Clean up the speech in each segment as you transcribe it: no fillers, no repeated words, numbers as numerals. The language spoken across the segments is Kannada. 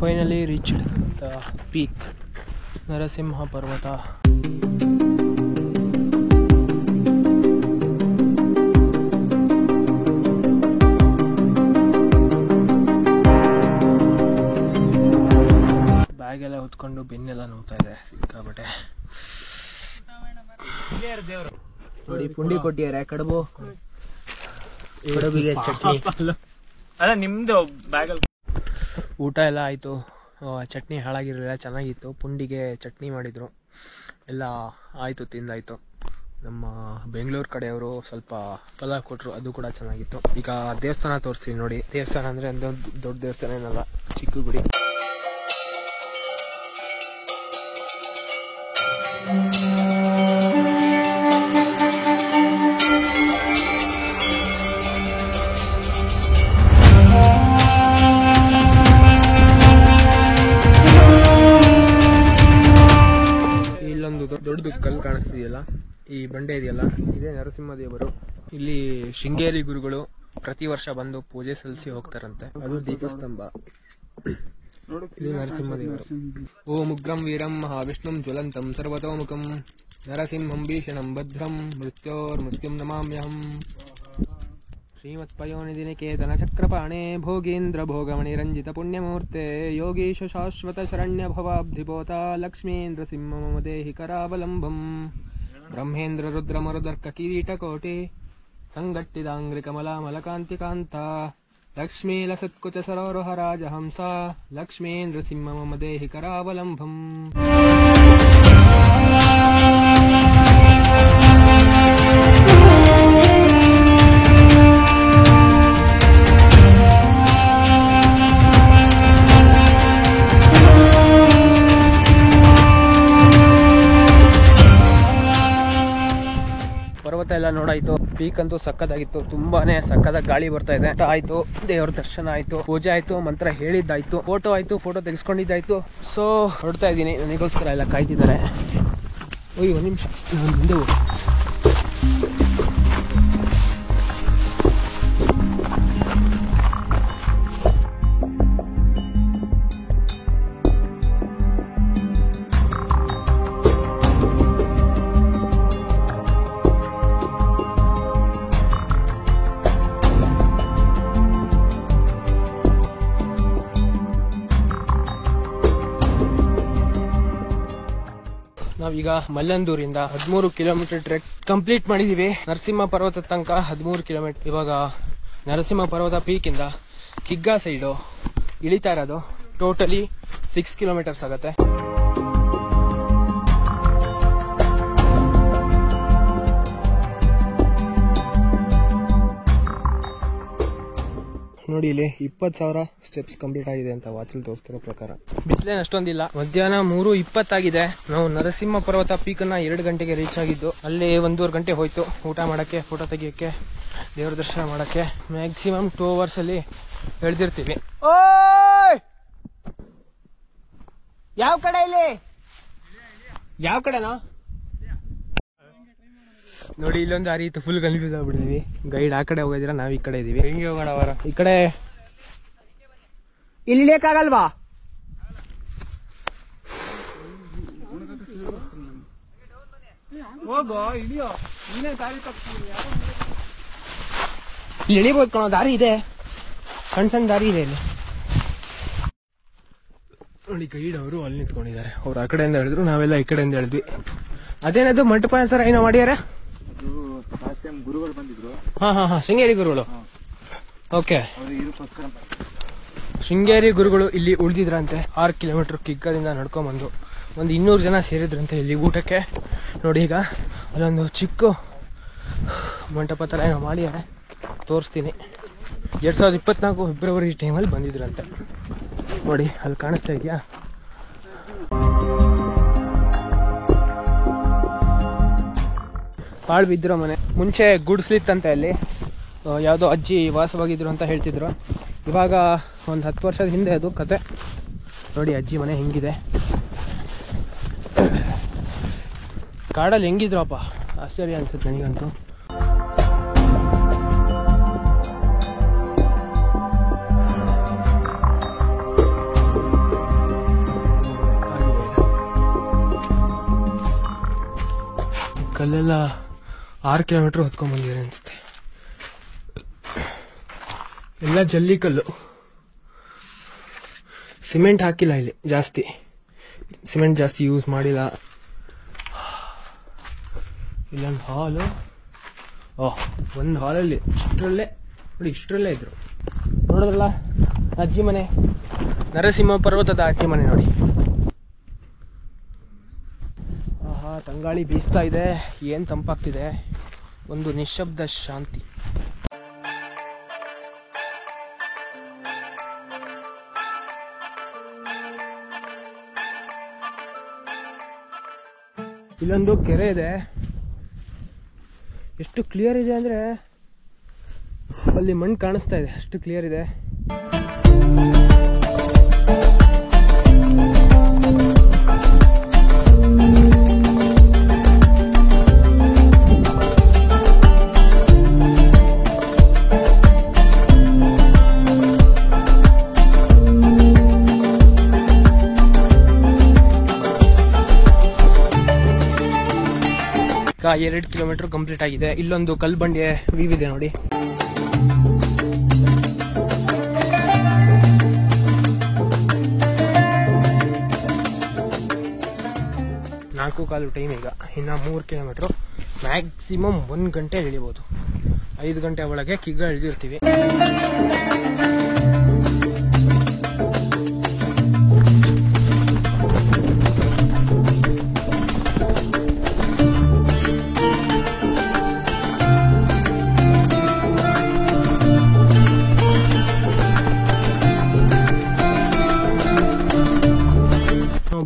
Finally reached the peak Narasimha ಪರ್ವತ. ಬ್ಯಾಗೆಲ್ಲ ಹೊತ್ಕೊಂಡು ಬೆನ್ನೆಲ್ಲ ನೋವ್ತಾ ಇದೆ ಸಿಕ್ಕಾಬಟ್ಟೆ. ನೋಡಿ ಪುಂಡಿ ಕೊಟ್ಟಿದ್ದಾರೆ, ಕಡುಬು, ಕಡುಬಿಗೆ ಚಟ್ನಿ. ಅಲ್ಲ ನಿಮ್ದು ಬ್ಯಾಗಲ್ಲಿ ಊಟ ಎಲ್ಲ ಆಯಿತು. ಚಟ್ನಿ ಹಾಳಾಗಿರಲಿಲ್ಲ, ಚೆನ್ನಾಗಿತ್ತು. ಪುಂಡಿಗೆ ಚಟ್ನಿ ಮಾಡಿದರು, ಎಲ್ಲ ಆಯಿತು, ತಿಂದಾಯಿತು. ನಮ್ಮ ಬೆಂಗಳೂರು ಕಡೆಯವರು ಸ್ವಲ್ಪ ಪಲಾವ್ ಕೊಟ್ಟರು, ಅದು ಕೂಡ ಚೆನ್ನಾಗಿತ್ತು. ಈಗ ದೇವಸ್ಥಾನ ತೋರಿಸ್ತೀನಿ ನೋಡಿ. ದೇವಸ್ಥಾನ ಅಂದರೆ ಒಂದು ದೊಡ್ಡ ದೇವಸ್ಥಾನ ಏನಲ್ಲ, ಚಿಕ್ಕ ಗುಡಿ. ಇಲ್ಲೊಂದು ದೊಡ್ಡದು ಕಲ್ಲು ಕಾಣಿಸ್ತಿದೆಯಲ್ಲ, ಈ ಬಂಡೆ ಇದೆಯಲ್ಲ, ಇದೇ ನರಸಿಂಹ ದೇವರು. ಇಲ್ಲಿ ಶೃಂಗೇರಿ ಗುರುಗಳು ಪ್ರತಿ ವರ್ಷ ಬಂದು ಪೂಜೆ ಸಲ್ಲಿಸಿ ಹೋಗ್ತಾರಂತೆ. ಅದು ದೀಪಸ್ತಂಭ. ಇದು ನರಸಿಂಹ ದೇವರು. ಓಂ ಉಗ್ರಂ ವೀರಂ ಮಹಾವಿಷ್ಣುಂ ಜ್ವಲಂತಂ ಸರ್ವತೋಮುಖಂ ನರಸಿಂಹಂ ಭೀಷಣಂ ಭದ್ರಂ ಮೃತ್ಯೋರ್ಮೃತ್ಯುಂ ನಮಾಮ್ಯಹಂ. ಶ್ರೀಮತ್ಪಯೋನಿಧಿ ನಿಕೇತನ ಚಕ್ರಪಾಣೆ ಭೋಗೀಂದ್ರ ಭೋಗಮಣಿರಂಜಿತ ಪುಣ್ಯಮೂರ್ತೆ ಯೋಗೀಶ ಶಾಶ್ವತ ಶರಣ್ಯ ಭವಾಬ್ಧಿಪೋತ ಲಕ್ಷ್ಮೀಂದ್ರ ಸಿಂಹ ಮಮ ದೇಹಿ ಕರಾವಲಂಬಂ. ಬ್ರಹ್ಮೇಂದ್ರ ರುದ್ರ ಮರುದರ್ಕ ಕಿರೀಟಕೋಟಿ ಸಂಗಟ್ಟಿದಾಂಗ್ರಿ ಕಮಲಾಮಲಕಾಂತಿ ಕಾಂತ ಲಕ್ಷ್ಮೀ ಲಸತ್ಕುಚ ಸರೋರುಹ ರಾಜಹಂಸ ಲಕ್ಷ್ಮೀಂದ್ರ ಸಿಂಹ ಮಮ ದೇಹಿ ಕರಾವಲಂಬಂ. ಪರ್ವತ ಎಲ್ಲ ನೋಡಾಯ್ತು. ಪೀಕ್ ಅಂತೂ ಸಕ್ಕತ್ತಾಗಿತ್ತು, ತುಂಬಾನೇ ಸಕ್ಕತ್ತಾಗಿ ಗಾಳಿ ಬರ್ತಾ ಇದೆ. ಆಯ್ತು, ದೇವ್ರ ದರ್ಶನ ಆಯ್ತು, ಪೂಜೆ ಆಯ್ತು, ಮಂತ್ರ ಹೇಳಿದ್ದಾಯ್ತು, ಫೋಟೋ ಆಯ್ತು, ಫೋಟೋ ತೆಗೆಸ್ಕೊಂಡಿದ್ದಾಯ್ತು. ಸೊ ಹೊರಡ್ತಾ ಇದ್ದೀನಿ, ನನಗೋಸ್ಕರ ಎಲ್ಲ ಕಾಯ್ತಿದ್ದಾರೆ. ಓಯ್ ಒಂದು ನಿಮಿಷ, ನಾನು ಮುಂದೆ ಹೋಗಿ. ನಾವೀಗ ಮಲ್ಲಂದೂರಿಂದ 13 ಕಿಲೋಮೀಟರ್ ಟ್ರೆಕ್ ಕಂಪ್ಲೀಟ್ ಮಾಡಿದೀವಿ. ನರಸಿಂಹ ಪರ್ವತ ತನಕ 13 ಕಿಲೋಮೀಟರ್. ಇವಾಗ ನರಸಿಂಹ ಪರ್ವತ ಪೀಕ್ ಇಂದ ಕಿಗ್ಗಾ ಸೈಡು ಇಳಿತಾ ಇರೋದು. ಟೋಟಲಿ 6 ಕಿಲೋಮೀಟರ್ಸ್ ಆಗುತ್ತೆ. ನೋಡಿ ಇಲ್ಲಿ 20,000 ಸ್ಟೆಪ್ಸ್ ಕಂಪ್ಲೀಟ್ ಆಗಿದೆ ಅಂತ ವಾಚಲ್ಲಿ ತೋರಿಸ್ತಿರೋ ಪ್ರಕಾರ. ಬಿಸಿಲೇನು ಅಷ್ಟೊಂದಿಲ್ಲ. ಮಧ್ಯಾಹ್ನ 3:20 ಆಗಿದೆ. ನಾವು ನರಸಿಂಹ ಪರ್ವತ ಪೀಕನ್ನ 2 ಗಂಟೆಗೆ ರೀಚ್ ಆಗಿದ್ದು. ಅಲ್ಲಿ 1.5 ಗಂಟೆ ಹೋಯ್ತು ಊಟ ಮಾಡಕ್ಕೆ, ಫೋಟೋ ತೆಗಿಯಕ್ಕೆ, ದೇವ್ರ ದರ್ಶನ ಮಾಡಕ್ಕೆ. ಮ್ಯಾಕ್ಸಿಮಮ್ 2 ಅವರ್ಸ್ ಅಲ್ಲಿ ಎಳ್ದಿರ್ತೀವಿ. ಓಯ್ ಯಾವ ಕಡೆ ಇಲ್ಲಿ, ಯಾವ ಕಡೆನಾ ನೋಡಿ. ಇಲ್ಲೊಂದು ದಾರಿ ಇತ್ತು, ಫುಲ್ ಕನ್ಫ್ಯೂಸ್ ಆಗ್ಬಿಟ್ಟಿದೀವಿ. ಗೈಡ್ ಆ ಕಡೆ ಹೋಗಿದ್ದೀರಾ, ನಾವ್ ಈ ಕಡೆ ಇದೀವಿ. ಹೆಂಗೆ ಹೋಗೋಣ ಅವರ ಈ ಕಡೆ? ಇಲ್ಲಿ ಇಳಿಯಕ್ಕಾಗಲ್ವಾ? ಹೋಗೋ, ಇಳಿಯೋ, ಇಳಿಬೋದು ಕಣೋ, ದಾರಿ ಇದೆ, ಸಣ್ಣ ಸಣ್ಣ ದಾರಿ ಇದೆ ಇಲ್ಲಿ. ನೋಡಿ ಗೈಡ್ ಅವರು ಅಲ್ಲಿ ನಿಂತ್ಕೊಂಡಿದ್ದಾರೆ. ಅವ್ರು ಆ ಕಡೆಯಿಂದ ಹೇಳಿದ್ರು, ನಾವೆಲ್ಲ ಈ ಕಡೆಯಿಂದ ಹೇಳಿದ್ವಿ. ಅದೇನದು ಮಂಟಪ ಅಂತಾರ ಏನೋ ಮಾಡ್ಯಾರ? ಗುರುಗಳು ಬಂದಿದ್ರು. ಹಾ ಶೃಂಗೇರಿ ಗುರುಗಳು. ಓಕೆ, ಶೃಂಗೇರಿ ಗುರುಗಳು ಇಲ್ಲಿ ಉಳಿದಿದ್ರಂತೆ. 6 ಕಿಲೋಮೀಟರ್ ಕಿಗ್ಗಾದಿಂದ ನಡ್ಕೊಂಡ್ಬಂದು ಒಂದು 200 ಜನ ಸೇರಿದ್ರಂತೆ ಇಲ್ಲಿ ಊಟಕ್ಕೆ. ನೋಡಿ ಈಗ ಅಲ್ಲೊಂದು ಚಿಕ್ಕ ಮಂಟಪ ತರ ಏನೋ ಮಾಡಿದ್ದಾರೆ, ತೋರಿಸ್ತೀನಿ. 2024 ಫೆಬ್ರವರಿ ಟೈಮಲ್ಲಿ ಬಂದಿದ್ರಂತೆ. ನೋಡಿ ಅಲ್ಲಿ ಕಾಣಿಸ್ತಾ ಇದೆಯಾ? ಪಾಳು ಬಿದ್ದಿರೋ ಮನೆ. ಮುಂಚೆ ಗುಡಿಸ್ಲಿತ್ತಂತೆ ಅಲ್ಲಿ, ಯಾವುದೋ ಅಜ್ಜಿ ವಾಸವಾಗಿದ್ರು ಅಂತ ಹೇಳ್ತಿದ್ರು. ಇವಾಗ ಒಂದು 10 ವರ್ಷದ ಹಿಂದೆ ಅದು ಕತೆ. ನೋಡಿ ಅಜ್ಜಿ ಮನೆ ಹೆಂಗಿದೆ. ಕಾಡಲ್ಲಿ ಹೆಂಗಿದ್ರಪ್ಪ, ಆಶ್ಚರ್ಯ ಅನ್ಸುತ್ತೆ ನನಗಂತೂ. ಕಲ್ಲೆಲ್ಲ 6 ಕಿಲೋಮೀಟರ್ ಹೊತ್ಕೊಂಡ್ ಬಂದಿದ್ದಾರೆ ಅನ್ಸುತ್ತೆ. ಎಲ್ಲ ಜಲ್ಲಿ ಕಲ್ಲು, ಸಿಮೆಂಟ್ ಹಾಕಿಲ್ಲ ಇಲ್ಲಿ, ಜಾಸ್ತಿ ಸಿಮೆಂಟ್ ಜಾಸ್ತಿ ಯೂಸ್ ಮಾಡಿಲ್ಲ. ಇಲ್ಲೊಂದು ಹಾಲು, ಒಂದು ಹಾಲಲ್ಲಿ ಇಷ್ಟರಲ್ಲೇ ಇದ್ರು. ನೋಡಿದ್ರಲ್ಲ ಅಜ್ಜಿ ಮನೆ, ನರಸಿಂಹ ಪರ್ವತದ ಅಜ್ಜಿ ಮನೆ ನೋಡಿ. ತಂಗಾಳಿ ಬೀಸ್ತಾ ಇದೆ, ಏನ್ ತಂಪಾಗ್ತಿದೆ, ಒಂದು ನಿಶ್ಶಬ್ದ ಶಾಂತಿ. ಇಲ್ಲೊಂದು ಕೆರೆ ಇದೆ, ಎಷ್ಟು ಕ್ಲಿಯರ್ ಇದೆ ಅಂದ್ರೆ ಅಲ್ಲಿ ಮಣ್ಣು ಕಾಣಿಸ್ತಾ ಇದೆ, ಅಷ್ಟು ಕ್ಲಿಯರ್ ಇದೆ. ಈಗ 2 ಕಿಲೋಮೀಟರ್ ಕಂಪ್ಲೀಟ್ ಆಗಿದೆ. ಇಲ್ಲೊಂದು ಕಲ್ಲು ಬಂಡೆ ವ್ಯೂ ಇದೆ ನೋಡಿ. ನಾಲ್ಕು ಕಾಲು ಟೈಮ್ ಈಗ, ಇನ್ನು 3 ಕಿಲೋಮೀಟರ್, ಮ್ಯಾಕ್ಸಿಮಮ್ 1 ಗಂಟೆ ಇಳಿಬಹುದು. 5 ಗಂಟೆ ಒಳಗೆ ಕಿಗ್ಗ ಇಳಿದಿರ್ತೀವಿ.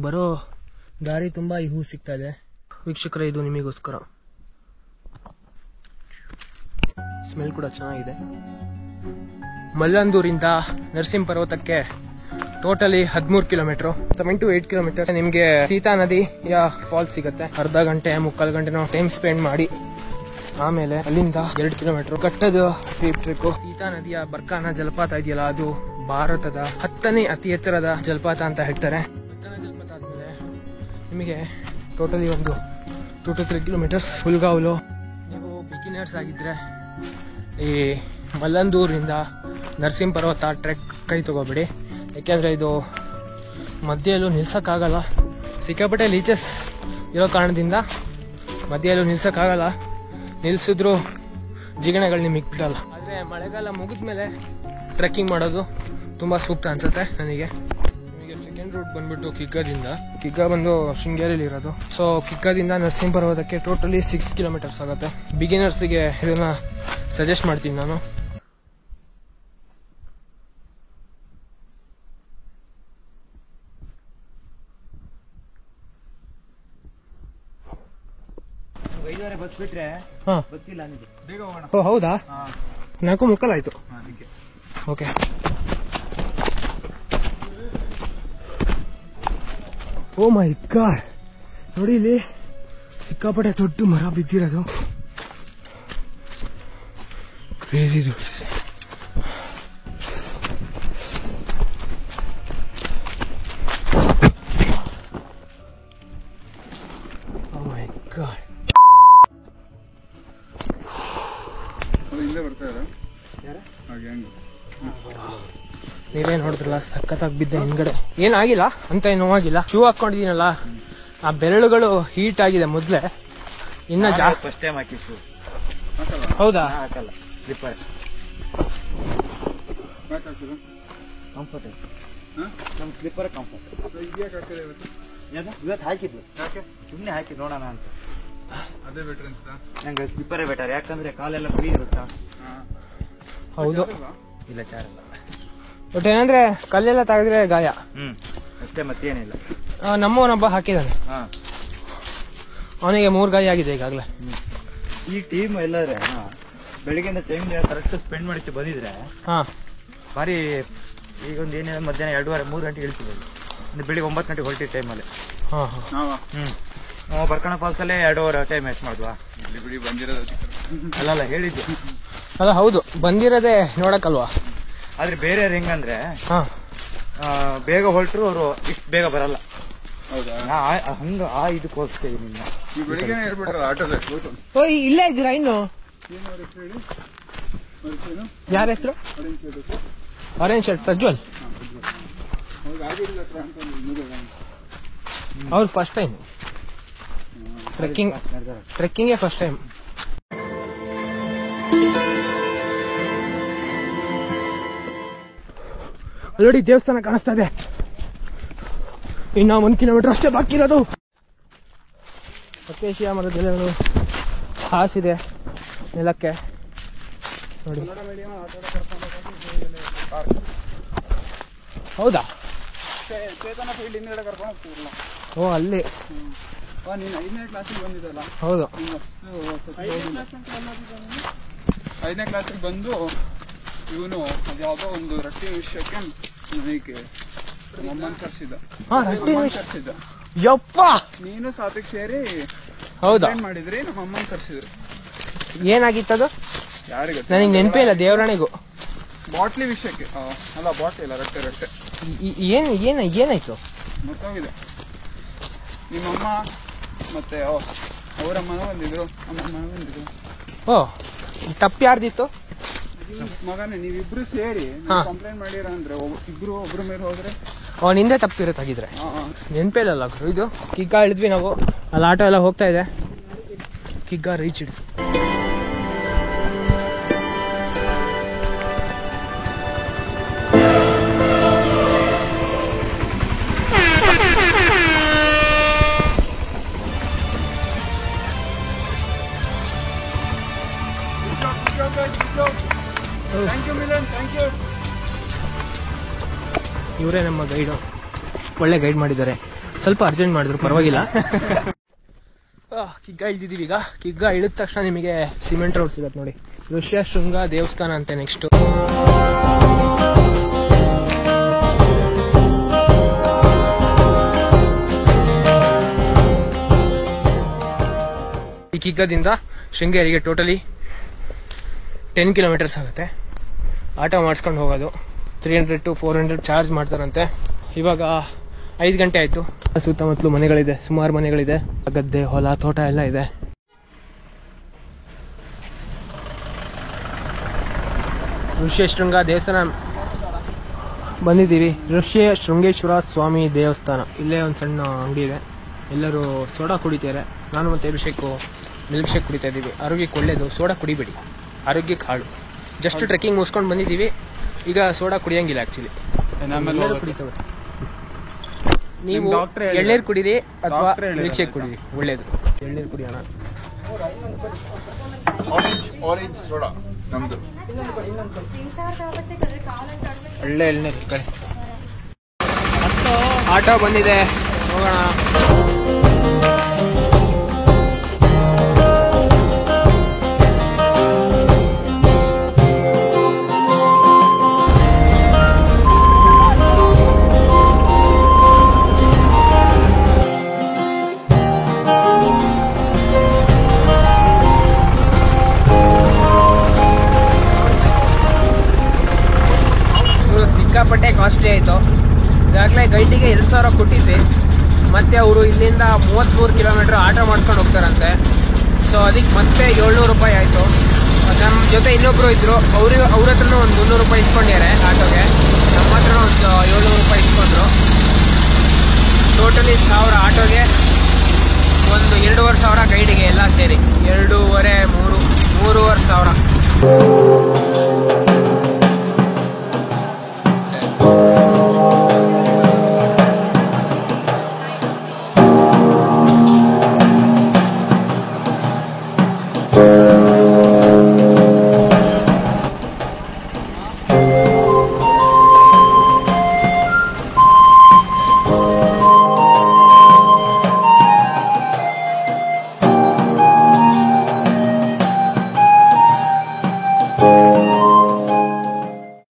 ಬರೋ ದಾರಿ ತುಂಬಾ ಈ ಹೂ ಸಿಗ್ತಾ ಇದೆ. ವೀಕ್ಷಕರೇ, ಇದು ನಿಮಗೋಸ್ಕರ. ಸ್ಮೆಲ್ ಕೂಡ ಚೆನ್ನಾಗಿದೆ. ಮಲ್ಲಂದೂರಿಂದ ನರಸಿಂಹ ಪರ್ವತಕ್ಕೆ ಟೋಟಲಿ 13 ಕಿಲೋಮೀಟರ್, 7 to 8 ಕಿಲೋಮೀಟರ್. ನಿಮ್ಗೆ ಸೀತಾ ನದಿಯ ಫಾಲ್ಸ್ ಸಿಗುತ್ತೆ. ಅರ್ಧ ಗಂಟೆ 3/4 ಗಂಟೆ ನಾವು ಟೈಮ್ ಸ್ಪೆಂಡ್ ಮಾಡಿ ಆಮೇಲೆ ಅಲ್ಲಿಂದ 2 ಕಿಲೋಮೀಟರ್ ಕಟ್ಟದ ಟ್ರಿಕ್. ಸೀತಾ ನದಿಯ ಬರ್ಕಾನ ಜಲಪಾತ ಇದೆಯಲ್ಲ, ಅದು ಭಾರತದ 10ನೇ ಅತಿ ಎತ್ತರದ ಜಲಪಾತ ಅಂತ ಹೇಳ್ತಾರೆ. ಜಲಪಾತ ಆದ್ಮೇಲೆ ನಿಮಗೆ ಟೋಟಲಿ ಒಂದು 2 to 3 ಕಿಲೋಮೀಟರ್ಸ್ ಹುಲ್ಗಾವಲು. ನೀವು ಬಿಗಿನರ್ಸ್ ಆಗಿದ್ರೆ ಈ ಮಲ್ಲಂದೂರಿಂದ ನರಸಿಂಹ ಪರ್ವತ ಟ್ರೆಕ್ ಕೈ ತಗೋಬೇಡಿ, ಯಾಕೆಂದ್ರೆ ಇದು ಮಧ್ಯೆಯಲ್ಲೂ ನಿಲ್ಸಕ್ಕಾಗಲ್ಲ. ಸಿಕ್ಕಾಪಟ್ಟೆ ಲೀಚಸ್ ಇರೋ ಕಾರಣದಿಂದ ಮಧ್ಯೆಯಲ್ಲೂ ನಿಲ್ಸಕ್ಕಾಗಲ್ಲ. ನಿಲ್ಸಿದ್ರು ಜಿಗಣೆಗಳು ನಿಮಗೆ ಬಿಡಲ್ಲ. ಆದರೆ ಮಳೆಗಾಲ ಮುಗಿದ್ಮೇಲೆ ಟ್ರೆಕ್ಕಿಂಗ್ ಮಾಡೋದು ತುಂಬಾ ಸೂಕ್ತ ಅನ್ಸುತ್ತೆ ನನಗೆ. ನಿಮಗೆ ಸೆಕೆಂಡ್ ರೂಟ್ ಬಂದ್ಬಿಟ್ಟು ಕಿಗ್ಗ ಬಂದು ಶೃಂಗೇರಿಲಿ ಇರೋದು. ಸೊ ಕಿಗ್ಗದಿಂದ ನರಸಿಂಹ ಪರ್ವತಕ್ಕೆ ಟೋಟಲಿ 6 ಕಿಲೋಮೀಟರ್ಸ್ ಆಗುತ್ತೆ. ಬಿಗಿನರ್ಸ್ಗೆ ಇದನ್ನ ಸಜೆಸ್ಟ್ ಮಾಡ್ತೀನಿ ನಾನು. ಹೌದಾ? 4:45 ಆಯ್ತು. ಓಕೆ. ಓ ಮೈ ಗಾಡ್, ನೋಡಿ ಇಲ್ಲಿ ಸಿಕ್ಕಾಪಟ್ಟೆ ದೊಡ್ಡ ಮರ ಬಿದ್ದಿರೋದು. ಕ್ರೇಜಿ ದೊಡ್ಡ. ಓ ಮೈ ಗಾಡ್. ನೀವೇ ನೋಡಿದ್ರಲ್ಲ, ಸಖತ್ತಾಗಿ ಬಿದ್ದ ಹಿಂದ್ಗಡೆ. ಏನಾಗಿಲ್ಲ ಅಂತ, ಏನು ನೋವಾಗಿಲ್ಲ. ಶೂ ಹಾಕೊಂಡಿದೀನಲ್ಲ, ಆ ಬೆರಳುಗಳು ಹೀಟ್ ಆಗಿದೆ ಮೊದ್ಲೇ. ಇನ್ನ ಫಸ್ಟ್ ಟೈಮ್ ಹಾಕಿ ಶೂ. ಹೌದಾ? ಹಾಕಲ್ಲ, ಸ್ಲಿಪ್ಪರ್. ಕಂಫರ್ಟ್ ನಮ್ ಸ್ಲಿಪ್ಪರ್ ಕಂಫರ್ಟ್. ಇವತ್ತು ಹಾಕಿದ್ದು ಸುಮ್ಮನೆ ಹಾಕಿ ನೋಡೋಣ ಅಂತ. ಅದೇ ಬೆಟರ್ ಅನ್ಸ್ತಾ? ನಂಗೆ ಸ್ಲಿಪ್ಪರೇ ಬೆಟರ್, ಯಾಕಂದ್ರೆ ಕಾಲೆಲ್ಲ ಫ್ರೀ ಇರುತ್ತಾ. ಹೌದು. ಇಲ್ಲ, ಚಾರಲ್ಲ. ಬಟ್ ಏನಂದ್ರೆ ಕಲ್ಲೆಲ್ಲ ತೆಗೆದ್ರೆ ಗಾಯ. ಅಷ್ಟೇ, ಮತ್ತೇನಿಲ್ಲ. ನಮ್ಮವನೊಬ್ಬ ಹಾಕಿದ್ದಾನೆ, ಅವನಿಗೆ 3 ಗಾಯ ಆಗಿದೆ ಈಗಾಗಲೇ. ಈ ಟೀಮ್ ಎಲ್ಲಾದ್ರೆ ಬೆಳಿಗ್ಗೆಯಿಂದ ಟೈಮ್ ಕರೆಕ್ಟ್ ಸ್ಪೆಂಡ್ ಮಾಡಿತ್ತು ಬಂದಿದ್ರೆ ಭಾರಿ. ಈಗ ಒಂದು ಏನಿಲ್ಲ, ಮಧ್ಯಾಹ್ನ 2:30-3 ಗಂಟೆಗೆ ಇಳ್ತೀವಿ. ಬೆಳಿಗ್ಗೆ 9 ಗಂಟೆಗೆ ಹೊರಟಿದ್ದ ಟೈಮಲ್ಲಿ. ನಾವು ಬರ್ಕಣ ಫಾಲ್ಸ್ ಅಲ್ಲೇ 2 ಅವರ್ ಟೈಮ್ ವೇಸ್ಟ್ ಮಾಡಿದ್ವಾ. ಅಲ್ಲ ಹೇಳಿದ್ದು. ಅಲ್ಲ ಹೌದು, ಬಂದಿರೋದೇ ನೋಡಕ್ಕಲ್ವಾ. ಆದ್ರೆ ಬೇರೆ ಹೆಂಗಂದ್ರೆ ಬೇಗ ಹೊರಟರು ಅವರು ಇಷ್ಟು ಬೇಗ ಬರಲ್ಲ. ಹೌದಾ? ಹಂಗ ಇದಕ್ಕೆ ಹೋಗ್ತೇವೆ ನಿನ್ನ ಈ ಬೆಳಿಗ್ಗೆ ಹೇಳ್ಬಿಟ್ರಲ್ಲ ಆಟೋದಲ್ಲಿ ಓ ಇಲ್ಲೇ ಇದ್ದೀರಾ ಇನ್ನು? ಏನು ಅವ್ರ ಹೆಸರು ಹೇಳಿ? ಯಾರ ಹೆಸರು? Orange shirt Prajwal. ಅವ್ರು ಫಸ್ಟ್ ಟೈಮ್ ಟ್ರೆಕ್ಕಿಂಗೇ ಫಸ್ಟ್ ಟೈಮ್. ನೋಡಿ ದೇವಸ್ಥಾನ ಕಾಣಿಸ್ತಾ ಇದೆ. ಇನ್ನ 1 ಕಿಲೋಮೀಟರ್ ಅಷ್ಟೇ ಬಾಕಿ ಇರೋದು. ಅಕೇಶಿಯಾ ಮರದ ಎಲೆಗಳು ಹಾಸಿದೆ ನೆಲಕ್ಕೆ ನೋಡಿ. ಹೌದಾ? ಚೇತನ ಫೀಲ್ಡ್ ಹಿಂದ್ಗಡೆ ಕರ್ಕೊಂಡು ಹೋಗ್ತಿರಲ್ಲ. ಓ ಅಲ್ಲಿ. ನೀನು 5ನೇ ಕ್ಲಾಸಿಗೆ ಬಂದಿದ್ದಲ್ಲ? ಹೌದು. 5ನೇ ಕ್ಲಾಸಿಗೆ ಬಂದು ಇವನು ಯಾವುದೋ ಒಂದು ರೊಟ್ಟಿ ವಿಷಯಕ್ಕೆ ನನಗೆ ನಮ್ಮಮ್ಮನ ಕರ್ಸಿದ್ದ. ಯಪ್ಪ ನೀನು ಸಾತಿಗೆ ಸೇರಿ ಹೌದಾ ಮಾಡಿದ್ರಿ, ನಮ್ಮ ಅಮ್ಮನ ಕರ್ಸಿದ್ರು. ಏನಾಗಿತ್ತದು ಯಾರಿಗೆ ನನಗೆ ನೆನಪೇ ಇಲ್ಲ. ದೇವರಾಣಿಗೂ ಬಾಟ್ಲಿ ವಿಷಯಕ್ಕೆ ಅಲ್ಲ, ಬಾಟ್ಲಿ ಇಲ್ಲ, ರೊಟ್ಟೆ ಏನಾಯ್ತು ಮತ್ತೋಗಿದೆ. ನಿಮ್ಮಮ್ಮ ಮತ್ತೆ ಅವರಮ್ಮನೂ ಬಂದಿದ್ರು, ಅಮ್ಮಮ್ಮನೂ ಬಂದಿದ್ರು. ಓ ತಪ್ಪು ಯಾರ್ದಿತ್ತು? ಮಗನೇ ನೀವಿಬ್ರು ಸೇರಿ ಕಂಪ್ಲೇಂಟ್ ಮಾಡಿರ ಅಂದ್ರೆ ಇಬ್ರು ಒಬ್ರ ಮೇಲೆ ಹೋದ್ರೆ ನಿಂದೆ ತಪ್ಪಿರುತ್ತಾಗಿದ್ರೆ. ನೆನಪೇ ಇಲ್ಲ ಗುರು. ಇದು ಕಿಗ್ಗಾ ಇಳಿದ್ವಿ ನಾವು. ಅಲ್ಲಿ ಆಟೋ ಎಲ್ಲ ಹೋಗ್ತಾ ಇದೆ. ಕಿಗ್ಗಾ ರೀಚ್ ಇಡ್. ಇವರೇ ನಮ್ಮ ಗೈಡು. ಒಳ್ಳೆ ಗೈಡ್ ಮಾಡಿದ್ದಾರೆ. ಸ್ವಲ್ಪ ಅರ್ಜೆಂಟ್ ಮಾಡಿದ್ರು, ಪರವಾಗಿಲ್ಲ. ಕಿಗ್ಗಾ ಇಳಿದಿದ್ದೀವಿ ಈಗ. ಕಿಗ್ಗಾ ಇಳಿದ ತಕ್ಷಣ ನಿಮಗೆ ಸಿಮೆಂಟ್ ರೋಡ್ ಸಿಗತ್ತೆ ನೋಡಿ. ಋಷ್ಯಶೃಂಗ ದೇವಸ್ಥಾನ ಅಂತೆ ನೆಕ್ಸ್ಟ್. ಈ ಕಿಗ್ಗಾದಿಂದ ಶೃಂಗೇರಿಗೆ ಟೋಟಲಿ 10 ಕಿಲೋಮೀಟರ್ಸ್ ಆಗುತ್ತೆ. ಆಟೋ ಮಾಡಿಸ್ಕೊಂಡು ಹೋಗೋದು. 300 to 400 ಚಾರ್ಜ್ ಮಾಡ್ತಾರಂತೆ. ಇವಾಗ 5 ಗಂಟೆ ಆಯಿತು. ಸುತ್ತಮುತ್ತಲು ಮನೆಗಳಿದೆ, ಸುಮಾರು ಮನೆಗಳಿದೆ. ಗದ್ದೆ, ಹೊಲ, ತೋಟ ಎಲ್ಲ ಇದೆ. ಋಷ್ಯಶೃಂಗ ದೇವಸ್ಥಾನ ಬಂದಿದ್ದೀವಿ. ಋಷ್ಯಶೃಂಗೇಶ್ವರ ಸ್ವಾಮಿ ದೇವಸ್ಥಾನ. ಇಲ್ಲೇ ಒಂದು ಸಣ್ಣ ಅಂಗಡಿ ಇದೆ. ಎಲ್ಲರೂ ಸೋಡಾ ಕುಡಿತಾರೆ. ನಾನು ಮತ್ತು ಅಭಿಷೇಕು ಮಿಲ್ಕ್ ಶೇಕ್ ಕುಡಿತಾ ಇದ್ದೀವಿ. ಆರೋಗ್ಯಕ್ಕೆ ಒಳ್ಳೇದು. ಸೋಡಾ ಕುಡಿಬೇಡಿ, ಆರೋಗ್ಯಕ್ಕೆ ಹಾಳು. ಜಸ್ಟ್ ಟ್ರೆಕ್ಕಿಂಗ್ ಮುಗಿಸ್ಕೊಂಡು ಬಂದಿದ್ದೀವಿ. ಈಗ ಸೋಡಾ ಕುಡಿಯಂಗಿಲ್ಲ ಆಕ್ಚುಲಿ. ನೀವು ಎಳ್ನೀರು ಕುಡೀರಿ ಅಥವಾ ಮಿಲ್ಕ್ ಶೇಕ್ ಕುಡೀರಿ, ಒಳ್ಳೇದು. ಎಳ್ನೀರು ಕುಡಿಯೋಣ. ಆರೆಂಜ್ ಸೋಡಾ ನಮ್ದು. ಒಳ್ಳೆ ಎಳ್ನೀರು ಕಡೆ. ಆಟೋ ಬಂದಿದೆ, ಹೋಗೋಣ. ಸಿಕ್ಕಾಪಟ್ಟೆ ಕಾಸ್ಟ್ಲಿ ಆಯಿತು. ಈಗಾಗಲೇ ಗೈಡಿಗೆ 2,000 ಕೊಟ್ಟಿದ್ವಿ. ಮತ್ತು ಅವರು ಇಲ್ಲಿಂದ 33 ಕಿಲೋಮೀಟ್ರ್ ಆಟೋ ಮಾಡ್ಕೊಂಡು ಹೋಗ್ತಾರಂತೆ. ಸೊ ಅದಕ್ಕೆ ಮತ್ತೆ 700 ರೂಪಾಯಿ ಆಯಿತು. ನಮ್ಮ ಜೊತೆ ಇನ್ನೊಬ್ಬರು ಇದ್ದರು, ಅವ್ರ ಹತ್ರನೂ ಒಂದು 300 ರೂಪಾಯಿ ಇಸ್ಕೊಂಡಿದ್ದಾರೆ ಆಟೋಗೆ. ನಮ್ಮ ಹತ್ರ ಒಂದು 700 ರೂಪಾಯಿ ಇಸ್ಕೊಂಡ್ರು. ಟೋಟಲಿ 1000 ಆಟೋಗೆ, ಒಂದು 2,500 ಗೈಡಿಗೆ ಎಲ್ಲ ಸೇರಿ 2,500 3,500.